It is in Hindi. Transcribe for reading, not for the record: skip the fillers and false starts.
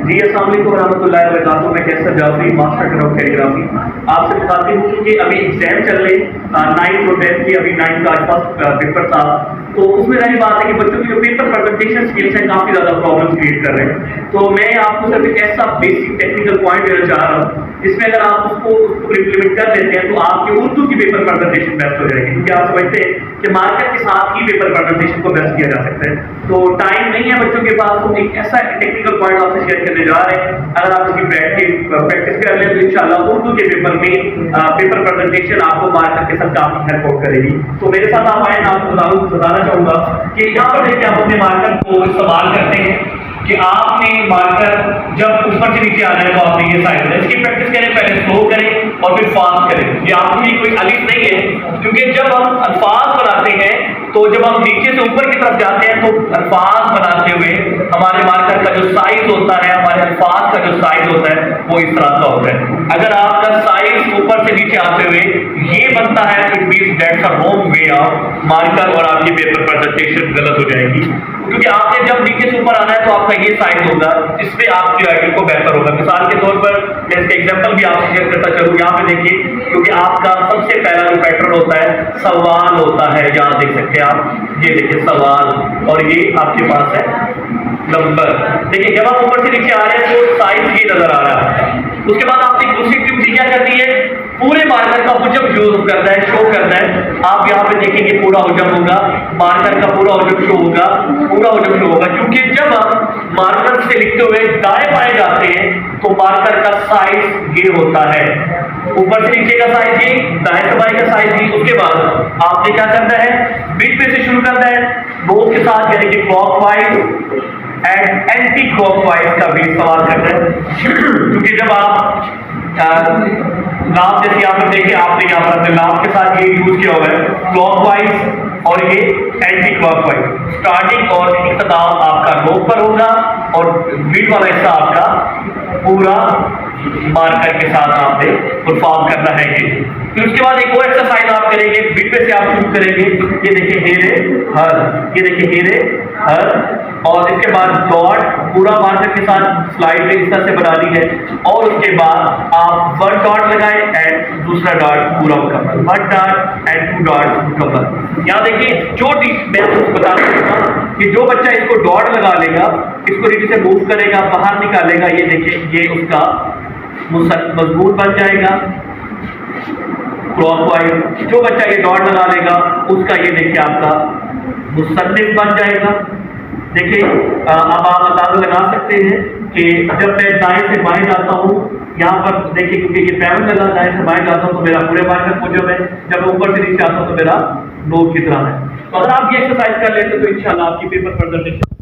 जी अस्सलाम वालेकुम रहमतुल्लाहि व बरकातुहू। मैं कैसर जाफरी, मास्टर इन कैलीग्राफी। आपसे बताती हूँ कि अभी एग्जाम चल रहे 9th और 10th की, अभी 9th का आज फर्स्ट पेपर था, तो उसमें रही बात है कि बच्चों की जो पेपर प्रेजेंटेशन स्किल्स हैं काफ़ी ज़्यादा प्रॉब्लम क्रिएट कर रहे हैं। तो मैं आपको सिर्फ एक ऐसा बेसिक टेक्निकल पॉइंट देना चाह रहा हूँ जिसमें अगर आप उसको इम्प्लीमेंट कर लेते हैं तो आपकी उर्दू की पेपर प्रेजेंटेशन बेस्ट हो जाएगी, क्योंकि आप समझते हैं कि मार्कर के साथ ही पेपर प्रेजेंटेशन को बेस्ट किया जा सकता है। तो टाइम नहीं है बच्चों के पास, तो एक ऐसा टेक्निकल पॉइंट आपसे शेयर करने जा रहे हैं। अगर आप इसकी प्रैक्टिस कर लें तो इंशाल्लाह उर्दू के पेपर में पेपर प्रेजेंटेशन आपको मार्कर के साथ काफी हेल्प आउट करेगी। तो मेरे साथ आप आए, मैं आपको बताना चाहूंगा कि यहाँ पर देखिए आप अपने मार्कर को इस्तेमाल करते हैं कि आपने मार्कर जब ऊपर से नीचे आना है तो आपने ये साइड है, इसकी प्रैक्टिस करें, पहले स्लो करें और फिर फास्ट करें। ये आपके लिए कोई अलिफ नहीं है, क्योंकि जब हम अल्फाज बनाते हैं तो जब हम नीचे से ऊपर की तरफ जाते हैं तो अल्फाज बनाते हुए हमारे मार्कर का जो साइज होता है, हमारे अल्फाज का जो साइज होता है वो इस तरह का होता है। अगर आपका साइज ऊपर से नीचे आते हुए ये बनता है, it means that's a wrong way of marker और आपकी पेपर प्रेजेंटेशन गलत हो जाएगी, क्योंकि आपने जब नीचे से ऊपर आना है तो आपका ये साइज होगा जिसमें आपकी राइटिंग को बेहतर होगा। मिसाल के तौर पर मैं इसका एग्जांपल भी आपसे शेयर करता चलूं। यहाँ पे देखिए, क्योंकि आपका सबसे पहला जो पैटर्न होता है सवाल होता है, यहाँ देख सकते हैं आप, ये देखिए सवाल, और ये आपके पास है नंबर। देखिए जब आप ऊपर से नीचे आ रहे हैं तो साइज ये नजर आ रहा है। उसके बाद आपने दूसरी टिप क्या करनी है, पूरे मार्कर का हुजम यूज करना है, शो करना है। आप यहाँ पे देखेंगे पूरा हुजम होगा, मार्कर का पूरा हुजम शो होगा, पूरा हुजम शो होगा, क्योंकि जब आप मार्कर से लिखते हुए दाएं बाएं जाते हैं तो मार्कर का साइज ये होता है, ऊपर से नीचे का साइज ये, दाएं से बाएं का साइज ये। उसके बाद आपने क्या करना है, मिड पे से शुरू करना है, दो के साथ यानी कि क्लॉकवाइज एंड एंटी क्लॉकवाइज का भी इस्तेमाल करना है, क्योंकि जब आप लाभ जैसे यहाँ पर देखिए, आपने यहाँ पर अपने लाभ के साथ ये यूज किया हुआ है क्लॉकवाइज और ये एंटी क्लॉकवाइज। स्टार्टिंग और इख्तिताम आपका नोक पर होगा और मिड वाला हिस्सा आपका पूरा मार्कर के साथ आपने परफॉर्म करना है ये। फिर उसके बाद एक और एक्सरसाइज आप करेंगे, मिड पे से आप शुरू करेंगे, ये देखिए हेरे हर, ये देखिए हेरे हर, और इसके बाद डॉट पूरा मार्कर के साथ स्लाइड इस तरह से बनानी है, और उसके बाद आप वन डॉट लगाए एंड दूसरा डॉट पूरा मुकम्मल, one dot and to dot मुकम्मल। यहाँ देखिए जो मैं आपको बता दूंगा कि जो बच्चा इसको डॉट लगा लेगा, इसको नीचे से मूव करेगा, बाहर निकालेगा, ये देखिए ये उसका मजबूत बन जाएगा क्लॉकवाइज। जो बच्चा ये डॉट लगा लेगा उसका ये देखिए आपका मुसन्निफ बन जाएगा। देखिए अब आप अंदाजा लगा सकते हैं कि जब मैं दाएं से बाएं जाता हूँ, यहाँ पर देखिए क्योंकि ये पैवन लगा, दाएं से बाएं जाता हूँ तो मेरा पूरे मार्कर मुजब है, जब मैं ऊपर से नीचे आता हूँ तो मेरा नोक की तरह है। तो अगर आप ये एक्सरसाइज कर लेते तो इंशाल्लाह आपकी पेपर प्रेजेंटेशन